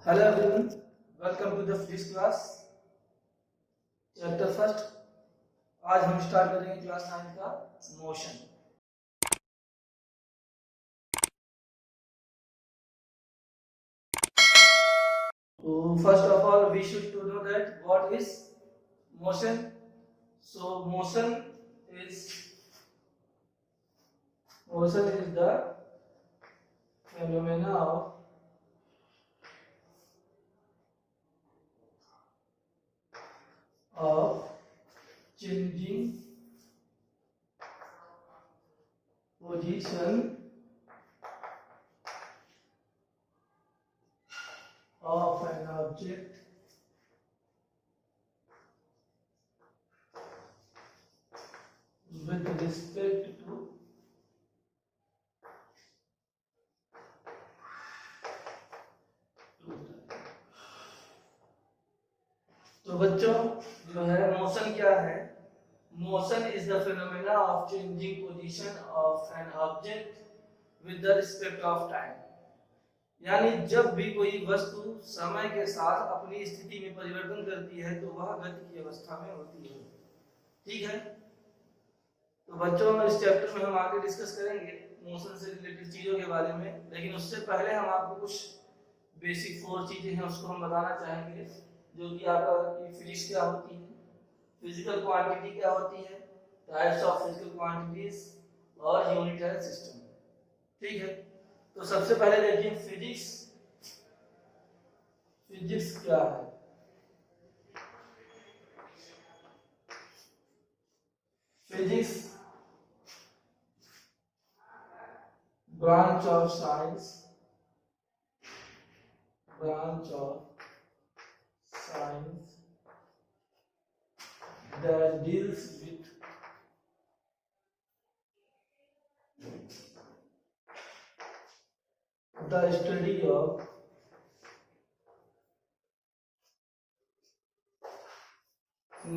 Hello everyone, welcome to the physics class chapter first. आज हम start करेंगे class 9 का मोशन। तो first of all we should to know that what is motion. So motion is the phenomena of changing position of an object with respect to तो बच्चों जो है motion क्या है? Motion is the phenomena of changing position of an object with the respect of time। यानी जब भी कोई वस्तु समय के साथ अपनी स्थिति में परिवर्तन करती है तो वह गति की अवस्था में होती है। ठीक है, तो बच्चों इस चैप्टर में हम आगे डिस्कस करेंगे मोशन से रिलेटेड चीजों के बारे में, लेकिन उससे पहले हम आपको कुछ बेसिक 4 चीजें हैं उसको हम बताना चाहेंगे, जो कि आपका फिजिक्स क्या होती है, फिजिकल क्वांटिटी क्या होती है, टाइप्स ऑफ फिजिकल क्वांटिटीज और यूनिटरी सिस्टम। ठीक है, तो सबसे पहले देखिए फिजिक्स क्या है। Physics branch of science that deals with the study of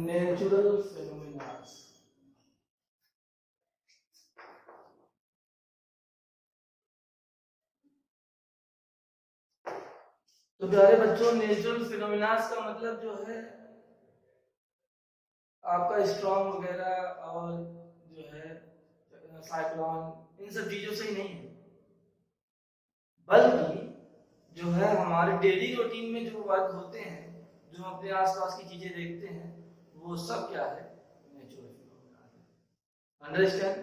natural phenomena। तो प्यारे बच्चों, नेचुरल फिनोमिना का मतलब जो है आपका स्ट्रॉन्ग वगैरह और जो है साइक्लोन, इन सब चीजों से ही नहीं है, बल्कि जो है हमारे डेली रूटीन में जो वर्क होते हैं, जो हम अपने आसपास की चीजें देखते हैं, वो सब क्या है? नेचुरल फिनोमिना है। अंडरस्टैंड?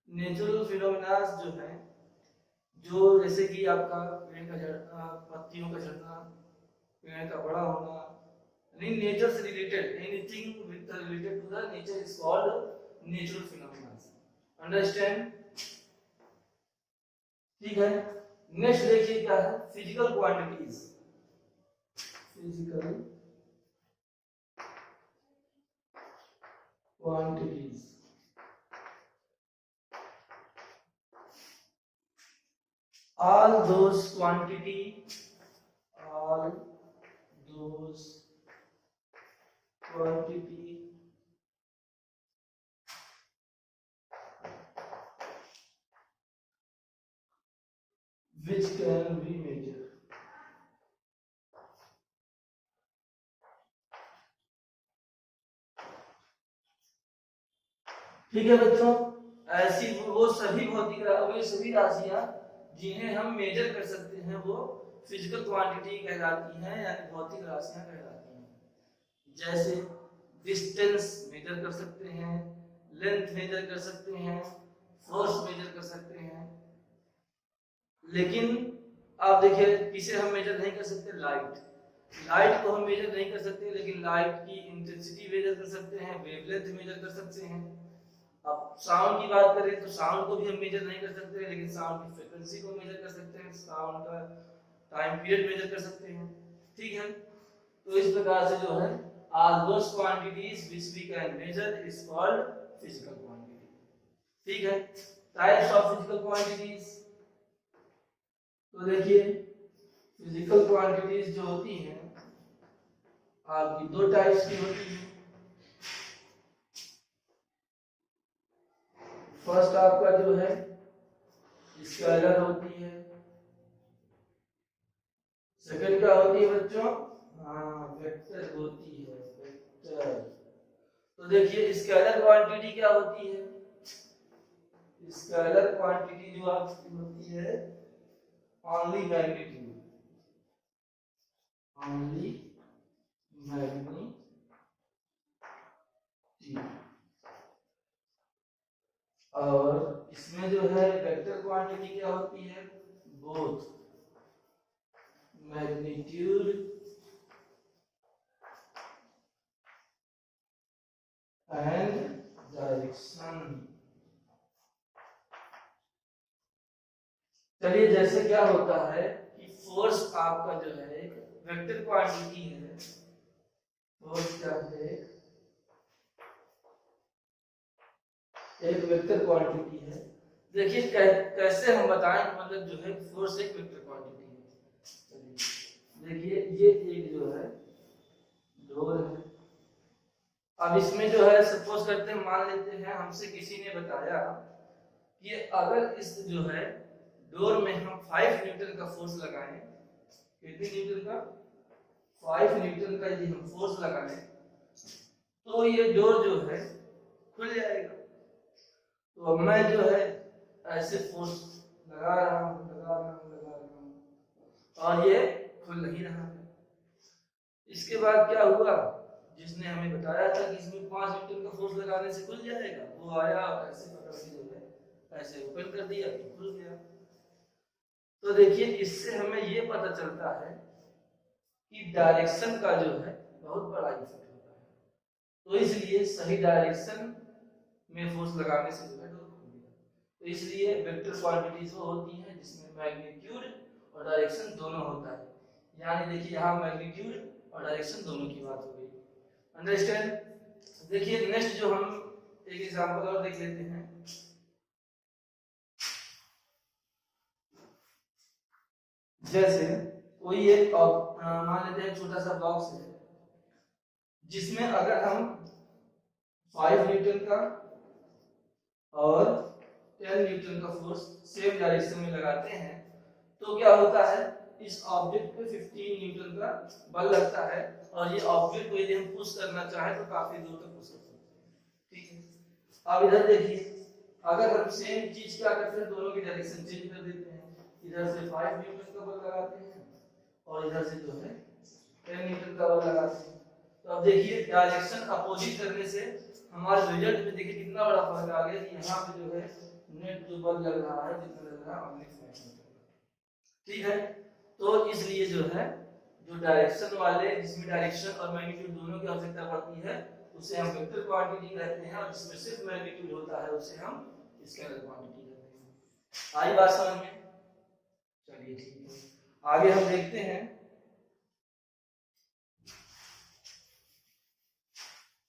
नेचुरल फिनोमिना जो है, जो जैसे कि आपका पेड़ का झड़ना, पत्तियों का झड़ना, पेड़ का बड़ा होना, यानी नेचर से related anything with related to the nature is called natural phenomena. Understand? ठीक है, नेक्स्ट देखिए क्या है, physical quantities. Physical quantities all those quantity which can be measured। ठीक है बच्चों, ऐसी वो सभी राशियां जिन्हें हम मेजर कर सकते हैं वो फिजिकल क्वांटिटी कहलाती हैं, यानी भौतिक राशियां कहलाती हैं। जैसे डिस्टेंस मेजर कर सकते हैं, लेंथ मेजर कर सकते हैं, फोर्स मेजर कर सकते हैं। लेकिन आप देखिए किसे हम मेजर नहीं कर सकते? लाइट को हम मेजर नहीं कर सकते, लेकिन लाइट की इंटेंसिटी मेजर कर सकते हैं, वेवलेंथ मेजर कर सकते हैं। अब साउंड की बात करें तो साउंड को भी हम मेजर नहीं कर सकते, लेकिन साउंड की फ्रीक्वेंसी को मेजर कर सकते हैं, साउंड का टाइम पीरियड मेजर कर सकते हैं। ठीक है, तो इस प्रकार से जो है all those quantities which we can measure is called physical quantity। ठीक है, टाइप्स ऑफ फिजिकल क्वांटिटीज। तो देखिए फिजिकल क्वांटिटीज जो होती हैं आपकी 2 टाइप्स की होती हैं। फर्स्ट आपका जो है स्केलर होती है, सेकंड क्या होती है बच्चों? हाँ, वेक्टर होती है, वेक्टर। तो देखिए स्केलर क्वांटिटी क्या होती है? स्केलर क्वांटिटी जो आपकी होती है ओनली मैग्नीट्यूड, ओनली मैग्नीट्यूड। और इसमें जो है वेक्टर क्वांटिटी क्या होती है? Both magnitude and direction. चलिए, जैसे क्या होता है कि फोर्स आपका जो है एक वेक्टर क्वांटिटी है, फोर्स क्या है? एक वेक्टर क्वांटिटी है। देखिए कैसे हम बताएं कि मतलब जो है फोर्स एक वेक्टर क्वांटिटी है। चलिए देखिए, ये एक जो है डोर है। अब इसमें जो है सपोज करते हैं, मान लेते हैं हमसे किसी ने बताया कि अगर इस जो है डोर में हम 5 न्यूटन का फोर्स लगाएं, कितने न्यूटन का? 5 न्यूटन का यदि हम फोर्स लगाएं तो ये डोर जो है खुल जाएगा। तो अब मैं जो है ऐसे फोर्स लगा रहा हूं और ये खुल नहीं रहा है। इसके बाद क्या हुआ? जिसने हमें बताया था कि इसमें 5 न्यूटन का फोर्स लगाने से खुल जाएगा, वो आया और ऐसे पकड़ के जो है ऐसे ओपन कर दिया तो खुल गया। तो देखिए, इससे हमें ये पता चलता है कि डायरेक्शन का जो है बहुत बड़ा इफेक्ट होता है। तो इसलिए सही डायरेक्शन में फोर्स लगाने से जो है डोर खुल गया। तो इसलिए वेक्टर क्वांटिटीज वो होती हैं जिसमें मैग्नीट्यूड और डायरेक्शन दोनों होता है। यानी देखिए, यहाँ मैग्नीट्यूड और डायरेक्शन दोनों की बात हो गई। अंडरस्टैंड? देखिए नेक्स्ट जो हम एक एग्जांपल और देख लेते हैं। जैसे कोई एक मान लेते हैं छोटा सा बॉक्स है जिसमें अगर हम 5 न्यूटन का और 10 न्यूटन का फोर्स सेम डायरेक्शन में लगाते हैं तो क्या होता है? इस ऑब्जेक्ट पे 15 न्यूटन का बल लगता है और ये ऑब्जेक्ट को यदि हम पुश करना चाहें तो काफी दूर तक पुश कर सकते हैं। ठीक है, अब इधर देखिए, अगर हम सेम चीज क्या करते हैं, दोनों की डायरेक्शन चेंज कर देते हैं। इधर से 5 न्यूटन का बल लगाते हैं और इधर से जो है 10 न्यूटन का बल लगाते हैं। तो अब देखिए, डायरेक्शन अपोजिट करने से हमारे रिजल्ट में देखिए कितना बड़ा फर्क आ गया कि यहाँ पे जो है नेट जो बल लग रहा है, जितना लग रहा है ओनली 5 न्यूटन। ठीक है, तो इसलिए जो है जो डायरेक्शन वाले, जिसमें डायरेक्शन और मैग्नीट्यूड दोनों की आवश्यकता पड़ती है, उसे हम वेक्टर क्वांटिटी कहते हैं, और जिसमें सिर्फ मैग्नीट्यूड होता है उसे हम स्केलर क्वांटिटी कहते हैं। आई बात समझ में? चलिए ठीक है, आगे हम देखते हैं।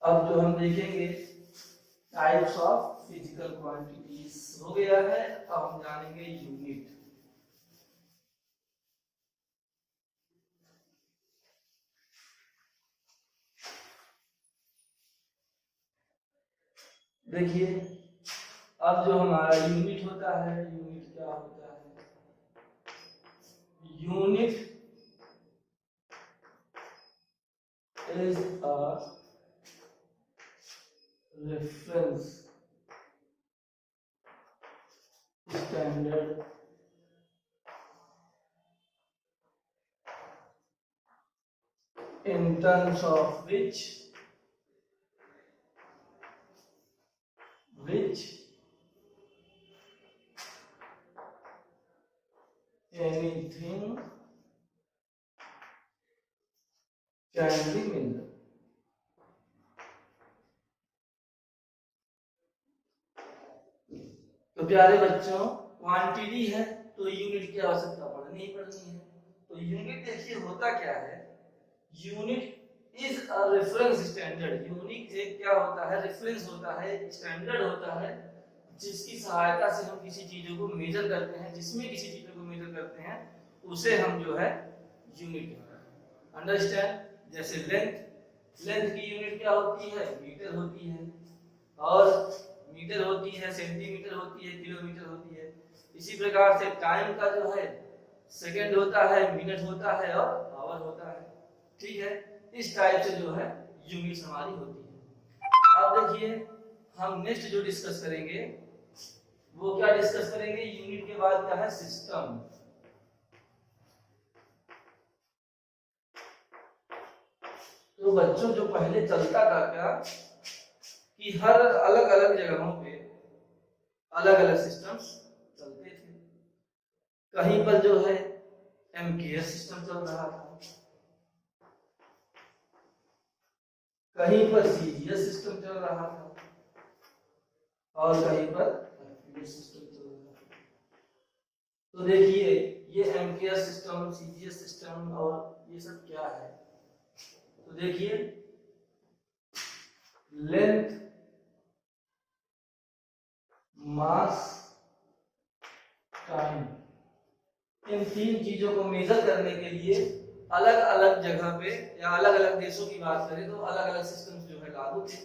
अब जो हम देखेंगे टाइप्स ऑफ फिजिकल क्वांटिटीज हो गया है। अब हम जानेंगे यूनिट। देखिए, अब जो हमारा यूनिट होता है, यूनिट क्या होता है? Unit is a reference standard in terms of which anything can be measured। तो प्यारे बच्चों, क्वांटिटी है तो यूनिट की आवश्यकता पड़नी ही पड़नी है। तो यूनिट देखिए होता क्या है? Unit is a reference standard. Unit एक क्या होता है? रेफरेंस होता है, स्टैंडर्ड होता है, जिसकी सहायता से हम किसी चीजों को मेजर करते हैं। जिसमें किसी चीजों को मेजर करते हैं उसे हम जो है यूनिट कहते हैं। अंडरस्टैंड? जैसे लेंथ, लेंथ की यूनिट क्या होती है? मीटर होती है, और मीटर होती है, सेंटीमीटर होती है, किलोमीटर होती है। इसी प्रकार से टाइम का जो है सेकंड होता है, मिनट होता है और आवर होता है। ठीक है, इस टाइप से जो है यूनिट्स हमारी होती है। अब देखिए हम नेक्स्ट जो डिस्कस करेंगे वो क्या डिस्कस करेंगे, यूनिट के बाद क्या है, सिस्टम। तो बच्चों जो पहले चलता था क्या कि हर अलग अलग जगहों पे अलग अलग सिस्टम्स चलते थे। कहीं पर जो है एमकेएस सिस्टम चल रहा था, कहीं पर सीजीएस सिस्टम चल रहा था और कहीं पर एफपीएस सिस्टम चल रहा था। तो देखिए ये एमकेएस सिस्टम, सीजीएस सिस्टम और ये सब क्या है, तो देखिए लेंथ, मास, टाइम, इन तीन चीजों को मेजर करने के लिए अलग अलग जगह पे या अलग अलग देशों की बात करें तो अलग अलग सिस्टम जो है लागू थे।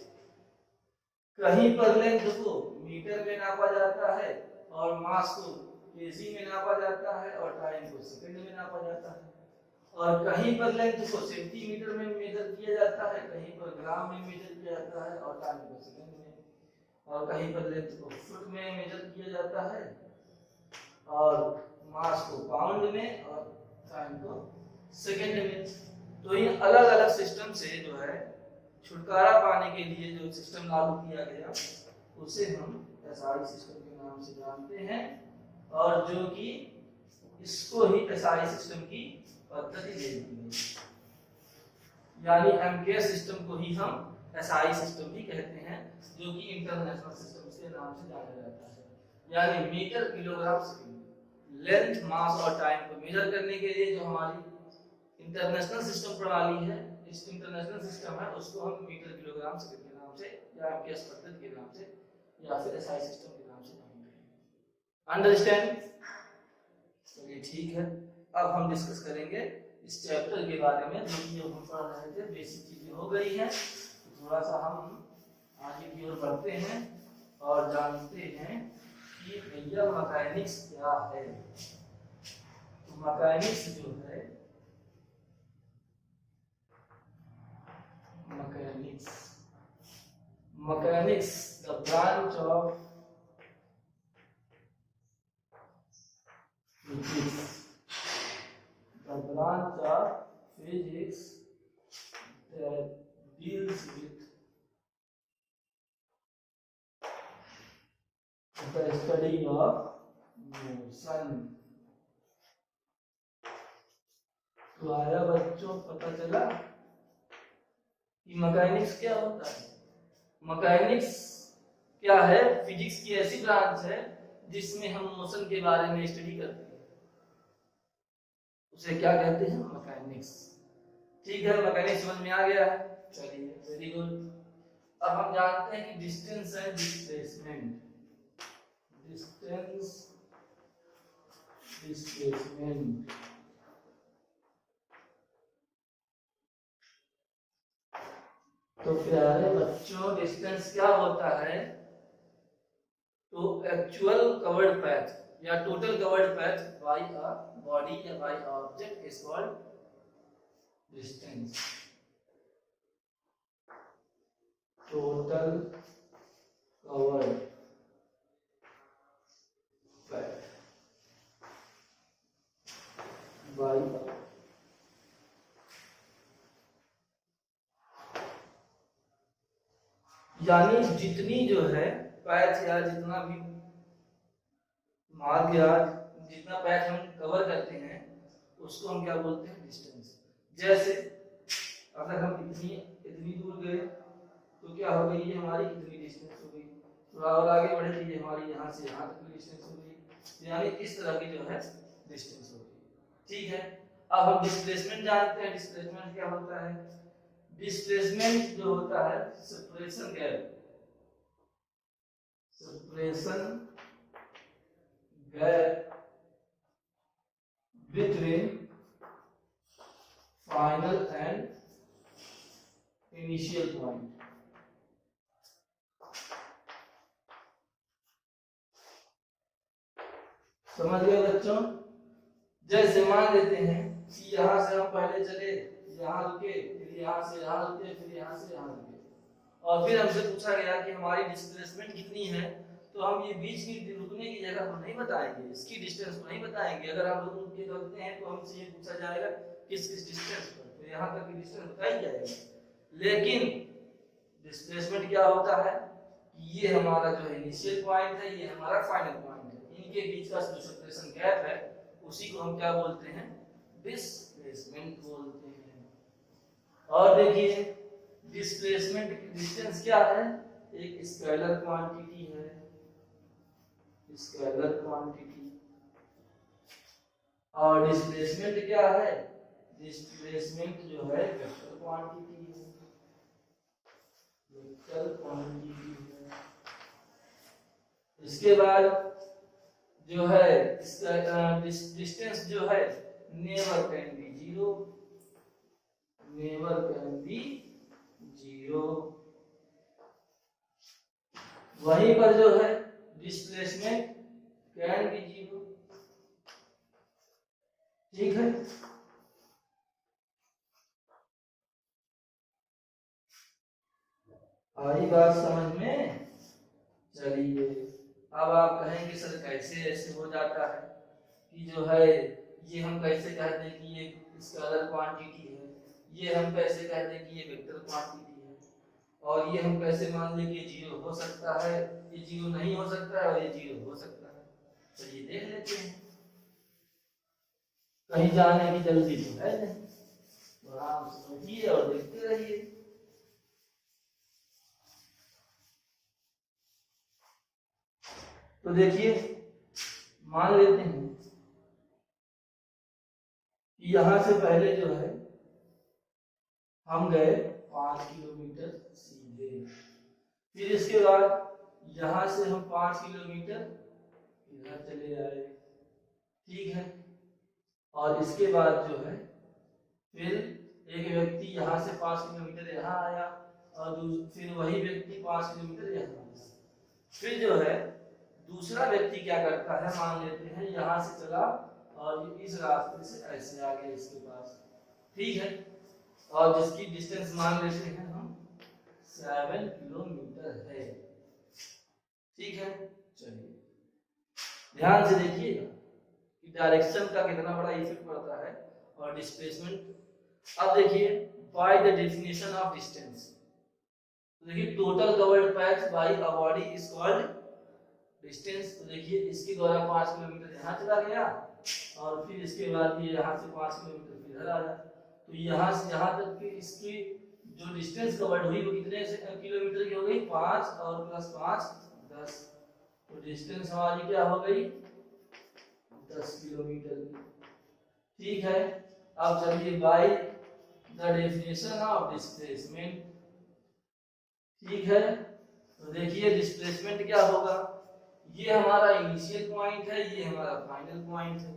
कहीं पर लेंथ को मीटर में नापा जाता है और मास को केजी में नापा जाता है और टाइम को सेकंड में नापा जाता है, और कहीं पर लेंथ को सेंटीमीटर में मेजर किया जाता है, कहीं पर ग्राम में मेजर किया जाता है और टाइम को सेकंड में, और कहीं पर लेंथ को फुट में मेजर किया जाता है और मास को पाउंड में और टाइम को सेकंड में। तो ये अलग अलग सिस्टम से जो है छुटकारा पाने के लिए जो सिस्टम लागू किया गया उसे हम एसआई सिस्टम के नाम से जानते हैं, और जो कि इसको ही एसआई सिस्टम की पद्धति दे दी गई, यानी एमकेएस सिस्टम को ही हम एसआई सिस्टम भी कहते हैं, जो कि इंटरनेशनल सिस्टम के नाम से जाना जाता है, यानी मीटर किलोग्राम सेकंड। लेंथ, मास और टाइम को मेजर करने के लिए जो हमारी इंटरनेशनल सिस्टम प्रणाली है, इस इंटरनेशनल सिस्टम है उसको हम मीटर किलोग्राम सेकंड के नाम से या एमकेएस पद्धति के नाम से या फिर एसआई सिस्टम के नाम से जानते हैं। अंडरस्टैंड? चलिए ठीक है, अब हम डिस्कस करेंगे इस चैप्टर के बारे में जो कि हम पढ़ रहे थे, बेसिक चीजें हो गई हैं, तो थोड़ा सा हम आगे की ओर बढ़ते हैं और जानते हैं कि भैया मैकेनिक्स क्या है। तो मैकेनिक्स जो है, mechanics the branch of physics, the branch of physics that deals with the study of motion। तो आया बच्चों, पता चला कि मैकेनिक्स क्या होता है। मैकेनिक्स क्या है, फिजिक्स की ऐसी ब्रांच है जिसमें हम मोशन के बारे में स्टडी करते हैं, उसे क्या कहते हैं, मैकेनिक्स। ठीक है, मैकेनिक्स समझ में आ गया है, चलिए वेरी गुड। अब हम जानते हैं कि distance and displacement, distance displacement, तो प्यारे बच्चों डिस्टेंस क्या होता है, तो एक्चुअल कवर्ड पैथ या total covered path by a body या by a object is called distance. Total covered path by यानी जितनी जो है पैथ या जितना भी मार्ग या जितना पैथ हम कवर करते हैं उसको हम क्या बोलते हैं, डिस्टेंस। जैसे अगर हम इतनी दूर गए तो क्या हो गई, ये हमारी इतनी डिस्टेंस हो गई, थोड़ा और आगे बढ़े तो ये हमारी यहाँ से यहाँ तक की डिस्टेंस हो गई, यानी इस तरह की जो है डिस्टेंस हो गई। ठीक है, अब हम डिस्प्लेसमेंट जानते हैं। डिस्प्लेसमेंट क्या होता है, डिस्प्लेसमेंट जो होता है separation gap, separation gap between final and initial point। समझ गए बच्चों? जैसे मान लेते हैं कि यहाँ से हम पहले चले, यहाँ रुके, फिर यहाँ से यहाँ रुके, फिर यहाँ से यहाँ रुके, और फिर हमसे पूछा गया कि हमारी डिस्प्लेसमेंट कितनी है, तो हम ये बीच की रुकने की जगह को नहीं बताएंगे, इसकी डिस्टेंस को नहीं बताएंगे। अगर हम रुक के करते हैं तो हमसे ये पूछा जाएगा किस किस डिस्टेंस पर, तो यहाँ तक की डिस्टेंस बताई जाएगी। लेकिन डिस्प्लेसमेंट क्या होता है, ये हमारा जो है इनिशियल पॉइंट है, ये हमारा फाइनल पॉइंट है, इनके बीच का जो सेपरेशन गैप है उसी को हम क्या बोलते हैं, डिस्प्लेसमेंट बोलते हैं। और देखिए डिस्प्लेसमेंट डिस्टेंस क्या है, एक स्केलर क्वांटिटी है, स्केलर क्वांटिटी। और डिस्प्लेसमेंट क्या है, डिस्प्लेसमेंट जो है वेक्टर क्वांटिटी है, वेक्टर क्वांटिटी है। इसके बाद जो है इसका डिस्टेंस जो है never can be zero, never can be zero. वहीं पर जो है डिस्प्लेसमेंट कैन बी जीरो, ठीक है। आई बात समझ में? चलिए अब आप कहेंगे सर कैसे ऐसे हो जाता है कि जो है ये हम कैसे कहते हैं कि ये स्केलर क्वांटिटी है, ये हम कैसे कहते हैं कि ये वेक्टर क्वांटिटी है, और ये हम कैसे मान लें कि ये जीरो हो सकता है, ये जीरो नहीं हो सकता है, और ये जीरो हो सकता है। तो ये देख लेते हैं, कहीं जाने की जल्दी तो है नहीं, तो आराम से समझिए और देखते रहिए। तो देखिए मान लेते हैं कि यहां से पहले जो है हम गए 5 किलोमीटर सीधे, फिर इसके बाद यहां से हम 5 किलोमीटर इधर चले आए, ठीक है। और इसके बाद जो है फिर एक व्यक्ति यहाँ से 5 किलोमीटर यहाँ आया, और फिर वही व्यक्ति 5 किलोमीटर यहाँ आया। फिर जो है दूसरा व्यक्ति क्या करता है, मान लेते हैं यहाँ से चला और इस रास्ते से ऐसे आ गया इसके पास, ठीक है। और जिसकी डिस्टेंस मान लेते हैं हम 7 किलोमीटर है, ठीक है। चलिए ध्यान से देखिएगा कि डायरेक्शन का कितना बड़ा इफेक्ट पड़ता है और डिस्प्लेसमेंट। अब देखिए by the definition of distance, देखिए total covered path by a body is called distance. तो देखिए इसके द्वारा 5 किलोमीटर यहाँ चला गया, और फिर इसके बाद ये यहाँ से 5 किलोमीटर इधर आया, तो यहाँ से यहाँ तक की इसकी जो डिस्टेंस कवर्ड हुई वो कितने किलोमीटर की हो गई, 5 और प्लस 5 10। तो डिस्टेंस हमारी क्या हो गई, 10 किलोमीटर की, ठीक है। अब चलिए bye the definition of displacement, ठीक है। तो देखिए डिस्प्लेसमेंट क्या होगा, ये हमारा इनिशियल पॉइंट है, ये हमारा फाइनल पॉइंट है।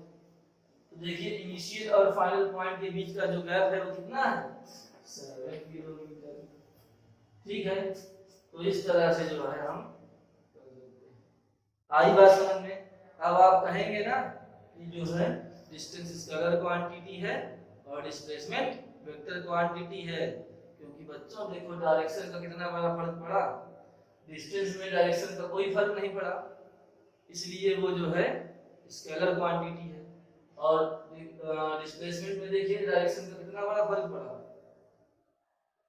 तो देखिए इनिशियल और फाइनल पॉइंट के बीच का जो गैप है वो कितना है, 7 किलोमीटर, ठीक है। तो इस तरह से जो है हम आई बात समझ में। अब आप कहेंगे ना कि जो है डिस्टेंस स्केलर क्वांटिटी है और डिस्प्लेसमेंट वेक्टर क्वांटिटी है, क्योंकि बच्चों देखो डायरेक्शन का कितना बड़ा फर्क पड़ा, डिस्टेंस में डायरेक्शन का कोई फर्क नहीं पड़ा, इसलिए वो जो है स्केलर क्वांटिटी है। और डिस्प्लेसमेंट में देखिए डायरेक्शन का कितना बड़ा फर्क पड़ा,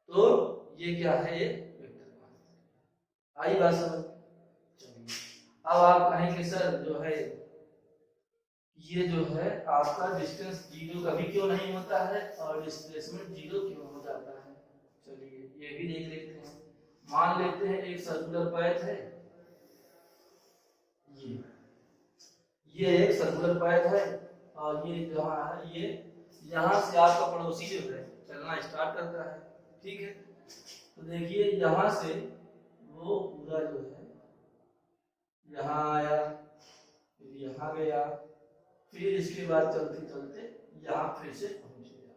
तो ये क्या है, ये वेक्टर क्वांटिटी। आई बात समझ। चलिए अब आप कहेंगे सर जो है ये जो है आपका डिस्टेंस जीरो कभी क्यों नहीं होता है और डिस्प्लेसमेंट जीरो क्यों हो जाता है। चलिए ये भी देख लेते हैं। मान लेते हैं एक सर्कुलर पैथ है, ये एक सर्कुलर पैथ है, और ये जहाँ है ये यहाँ से आपका पड़ोसी जो है चलना स्टार्ट करता है, ठीक है। तो देखिए यहाँ से वो पूरा जो है यहाँ आया, फिर यहाँ गया, फिर इसके बाद चलते चलते यहाँ फिर से पहुंच गया,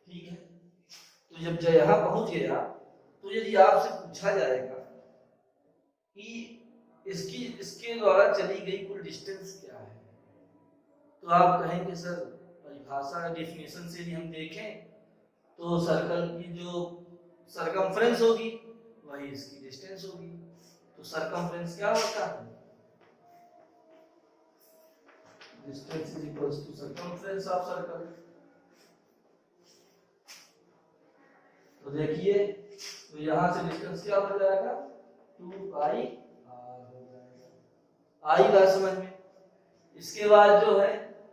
ठीक है। तो जब यहाँ पहुंच गया तो यदि आपसे पूछा जाएगा कि इसके द्वारा चली गई कुल डिस्टेंस क्या है, तो आप कहेंगे सर परिभाषा डेफिनेशन से भी हम देखें तो सर्कल की जो सरकमफ्रेंस होगी वही इसकी डिस्टेंस होगी। तो सरकमफ्रेंस क्या होता है? Distance is equals to circumference of circle. तो देखिए, तो यहां से डिस्टेंस क्या हो जाएगा? 2πr हो जाएगा। आई बात समझ में? इसके बाद जो है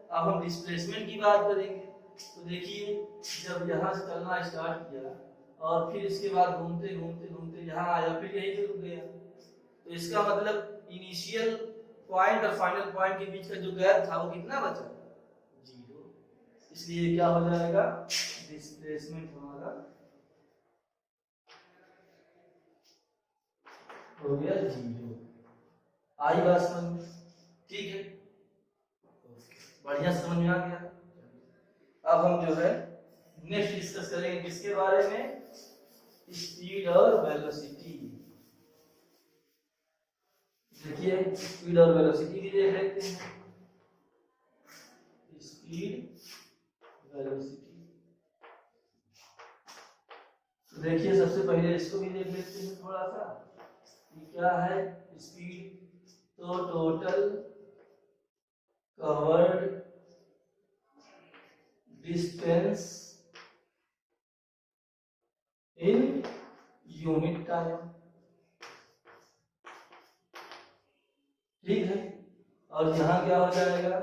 अब हम डिस्प्लेसमेंट की बात करेंगे। तो देखिए, जब यहाँ से चलना स्टार्ट किया और फिर इसके बाद घूमते घूमते घूमते यहाँ आया, फिर यहीं पे रुक गया, तो इसका मतलब इनिशियल पॉइंट और फाइनल पॉइंट के बीच का जो गैप था वो कितना बचा? 0। इसलिए क्या हो जाएगा? डिस्प्लेसमेंट हमारा हो गया 0। आई बात समझ में? ठीक है, बढ़िया समझ में आ गया। अब हम जो है नेक्स्ट डिस्कस करेंगे किसके बारे में? स्पीड और वेलोसिटी। देखिए, स्पीड और वेलोसिटी भी देख लेते हैं। स्पीड वेलोसिटी, तो देखिए सबसे पहले इसको भी देख लेते हैं थोड़ा सा कि क्या है स्पीड। तो total covered distance in unit time. ठीक है, और यहां क्या हो जाएगा?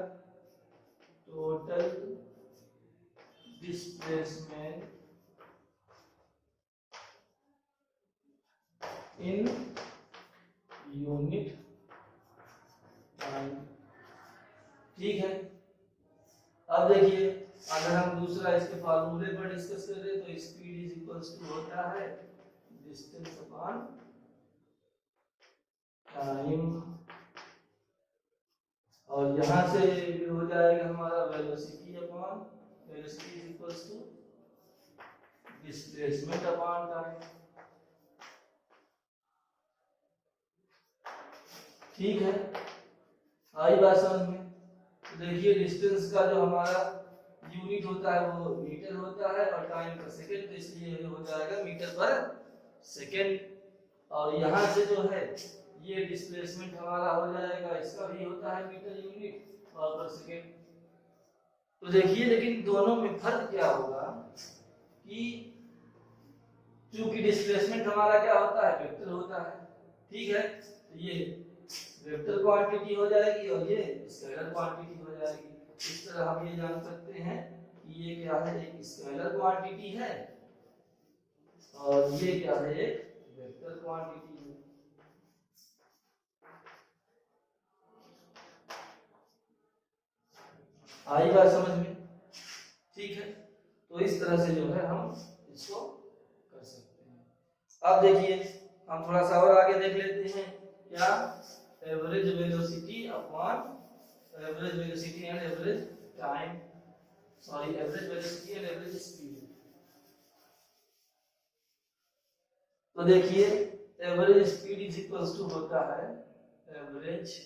Total displacement in unit time. ठीक है, अब देखिए, अगर हम दूसरा इसके फार्मूले पर डिस्कस कर रहे तो स्पीड इज इक्वल्स टू होता है डिस्टेंस अपॉन टाइम, और यहां से हो जाएगा हमारा velocity upon velocity is equals to displacement upon time. ठीक है, आई बात समझ में? तो देखिए, डिस्टेंस का जो हमारा यूनिट होता है वो मीटर होता है और टाइम का सेकंड, तो इसलिए हो जाएगा मीटर पर सेकंड। और यहाँ से जो है ये डिस्प्लेसमेंट हमारा हो जाएगा, इसका भी होता है मीटर यूनिट और पर सेकंड। तो देखिए, लेकिन दोनों में फर्क क्या होगा कि चूंकि डिस्प्लेसमेंट हमारा क्या होता है? वेक्टर होता है। ठीक है, तो ये वेक्टर क्वांटिटी हो जाएगी और ये स्केलर क्वांटिटी हो जाएगी। इस तरह हम ये जान सकते हैं कि ये क्या है? एक स्केलर क्वांटिटी है और ये क्या है? एक वेक्टर क्वांटिटी है। आई बात समझ में? ठीक है, तो इस तरह से जो है हम इसको कर सकते हैं। अब देखिए, हम थोड़ा सा और आगे देख लेते हैं। क्या? Average velocity upon average velocity and average time, sorry average velocity and average speed. तो देखिए, average speed is equals to होता है एवरेज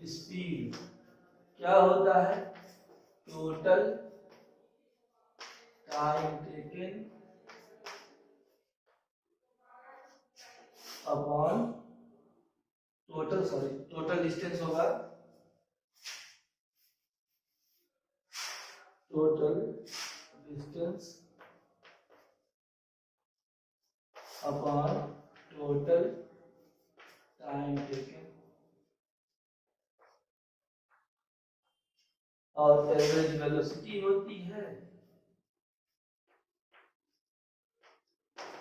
स्पीड, क्या होता है? Total time taken upon total distance होगा, total distance upon total time taken, और average velocity होती है,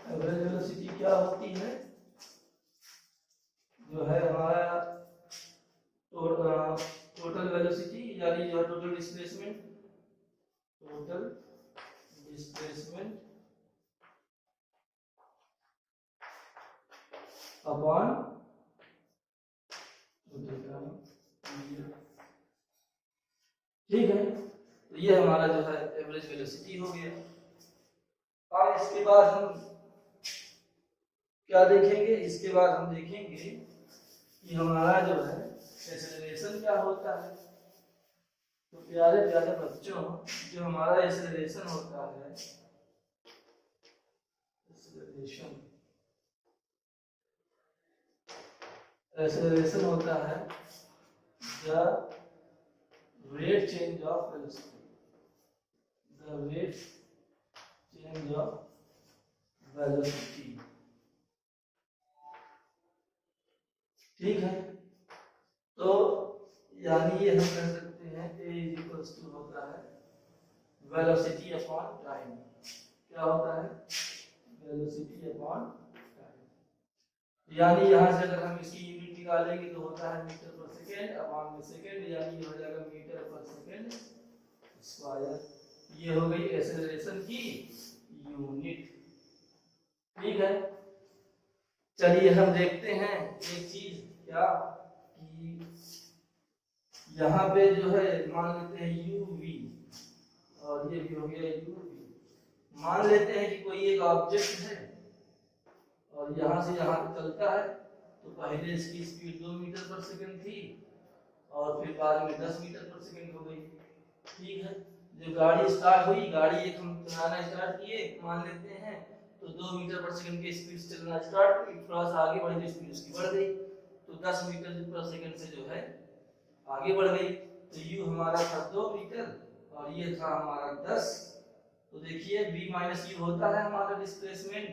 एवरेज वेलोसिटी क्या होती है? जो है हमारा टोटल वेलोसिटी यानी जो टोटल डिस्प्लेसमेंट अपॉन ठीक है, तो ये हमारा जो है एवरेज वेलोसिटी हो गया। और इसके बाद हम क्या देखेंगे? इसके बाद हम देखेंगे कि हमारा जो है एक्सेलरेशन क्या होता है। तो प्यारे प्यारे बच्चों, जो हमारा एक्सेलरेशन होता है, एक्सेलरेशन होता है the rate change of velocity, the rate change of velocity. ठीक है, तो यानी ये हम कह सकते हैं a इज इक्वल्स टू होता है वेलोसिटी अपॉन टाइम। क्या होता है? Velocity upon time. यानी यहाँ से अगर हम इसकी यूनिट निकालेंगे तो होता है मीटर पर सेकेंड अपॉन में सेकेंड, यानी हो जाएगा मीटर पर सेकेंड स्क्वायर। ये हो गई एक्सेलरेशन की यूनिट। ठीक है, चलिए हम देखते हैं एक चीज, क्या कि यहाँ पे जो है मान लेते हैं uv और ये भी हो गया uv। मान लेते हैं कि कोई एक ऑब्जेक्ट है और यहाँ से यहाँ तक चलता है, तो पहले इसकी स्पीड 2 मीटर पर सेकंड थी और फिर बाद में 10 मीटर पर सेकंड हो गई। ठीक है, जब गाड़ी स्टार्ट हुई, गाड़ी एक हम चलाना स्टार्ट किए मान लेते हैं, तो 2 मीटर पर सेकंड की स्पीड से चलना स्टार्ट हुई, थोड़ा सा आगे बढ़ी तो स्पीड उसकी बढ़ गई, तो 10 मीटर पर सेकंड से जो है आगे बढ़ गई। तो u हमारा था 2 मीटर और ये था हमारा 10। तो देखिए v माइनस यू होता है हमारा डिस्प्लेसमेंट,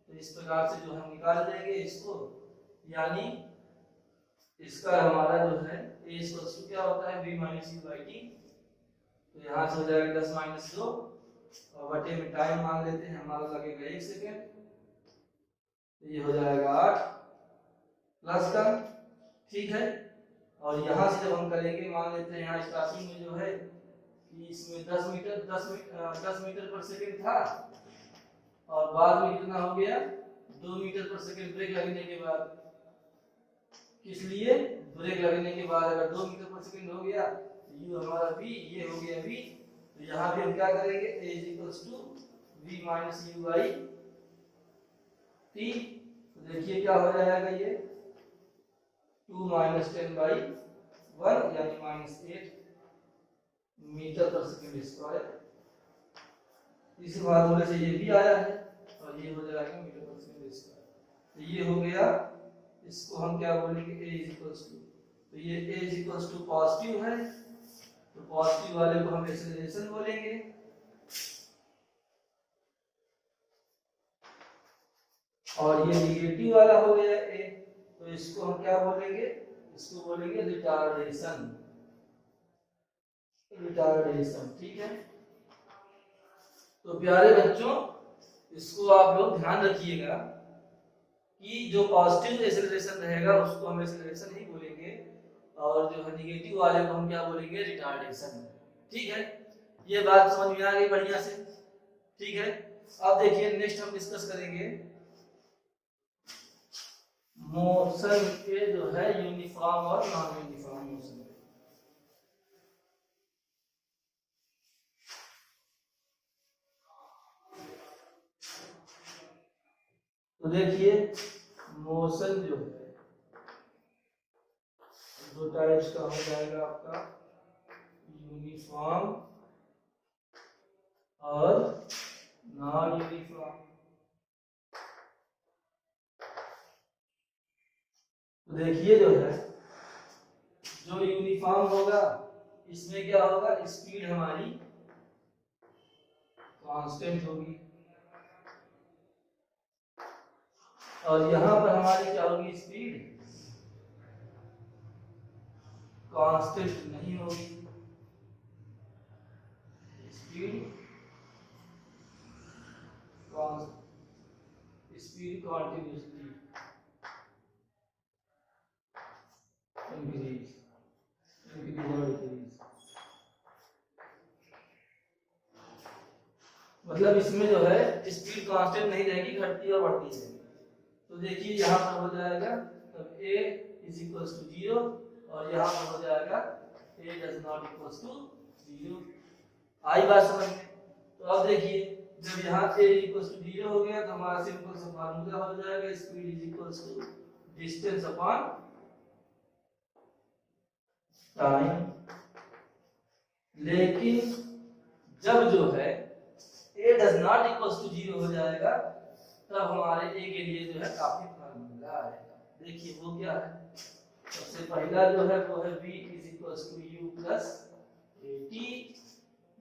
तो इस प्रकार से जो हम निकाल देंगे इसको, यानी इसका हमारा जो है a इक्वल्स टू क्या होता है v minus u by t. तो यहाँ से हो जाएगा 10 माइनस 2 और बटे में टाइम मान लेते हैं, हमारा लगेगा 1 सेकेंड, तो ये हो जाएगा 8 प्लस का। ठीक है, और यहाँ से जब हम करेंगे मान लेते हैं यहाँ स्टार्टिंग में जो है कि इसमें 10 मीटर पर सेकंड था और बाद में कितना हो गया 2 मीटर पर सेकंड ब्रेक लगने के बाद। किस लिए? ब्रेक लगने के बाद अगर 2 मीटर पर सेकंड हो गया तो u हमारा v, ये हो गया v, तो यहाँ पे हम क्या करेंगे a is equals to v minus u by t. तो देखिए क्या हो जाएगा, ये 2 माइनस 10 बाई 1 यानी माइनस 8 मीटर पर सेकंड स्क्वायर। इस फार्मूले से ये भी आया है और ये हो जाएगा मीटर पर सेकंड स्क्वायर। तो ये हो गया, इसको हम क्या बोलेंगे a इज इक्वल्स टू, तो ये a is equals to positive है, तो पॉजिटिव वाले को हम एक्सेलरेशन बोलेंगे, और ये निगेटिव वाला हो गया a, तो इसको हम क्या बोलेंगे, इसको बोलेंगे रिटार्डेशन। रिटार्डेशन, ठीक है। तो प्यारे बच्चों, इसको आप लोग ध्यान रखिएगा कि जो पॉजिटिव एक्सेलरेशन रहेगा उसको हम एक्सेलरेशन ही बोलेंगे और जो है निगेटिव वाले को हम क्या बोलेंगे, रिटार्डेशन। ठीक है, ये बात समझ में आ गई बढ़िया से। ठीक है, अब देखिए नेक्स्ट हम डिस्कस करेंगे मोशन के जो है यूनिफॉर्म और नॉन यूनिफॉर्म मोशन। तो देखिए मोशन जो है 2 टाइप्स का हो जाएगा आपका, यूनिफॉर्म और नॉन यूनिफॉर्म। तो देखिए जो है, जो यूनिफॉर्म होगा इसमें क्या होगा, स्पीड हमारी कांस्टेंट होगी और यहां पर हमारी क्या होगी, स्पीड कांस्टेंट नहीं होगी, स्पीड कॉन्टिन्यूसली इंक्रीज और डिक्रीज। मतलब इसमें जो है स्पीड कांस्टेंट नहीं रहेगी, घटती और बढ़ती रहेगी। तो देखिए यहाँ पर हो जाएगा तब a इज इक्वल्स टू 0 और यहाँ पर हो जाएगा a does not equals to 0। आई बात समझ में? तो अब देखिए जब यहाँ a इक्वल्स टू 0 हो गया तो हमारा सिंपल सा फार्मूला हो जाएगा, speed is equals to distance upon time. लेकिन जब जो है a does not equals to 0 हो जाएगा तब हमारे a के लिए जो है काफी फार्मूला आएगा। देखिए वो क्या है, सबसे पहला जो है वो है v is equals to u plus at,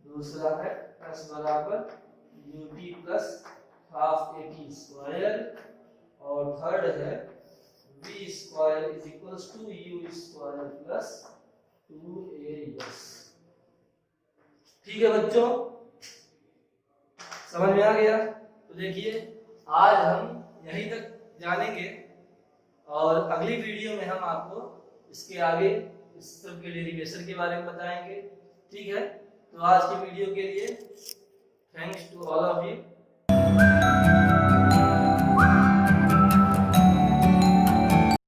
दूसरा है s बराबर ut plus half at square, और थर्ड है v square is equals to u square plus 2as। ठीक है बच्चों, समझ में आ गया? तो देखिए आज हम यहीं तक जानेंगे और अगली वीडियो में हम आपको इसके आगे इस सब के डेरिवेशन के बारे में बताएंगे। ठीक है, तो आज की वीडियो के लिए thanks to all of you.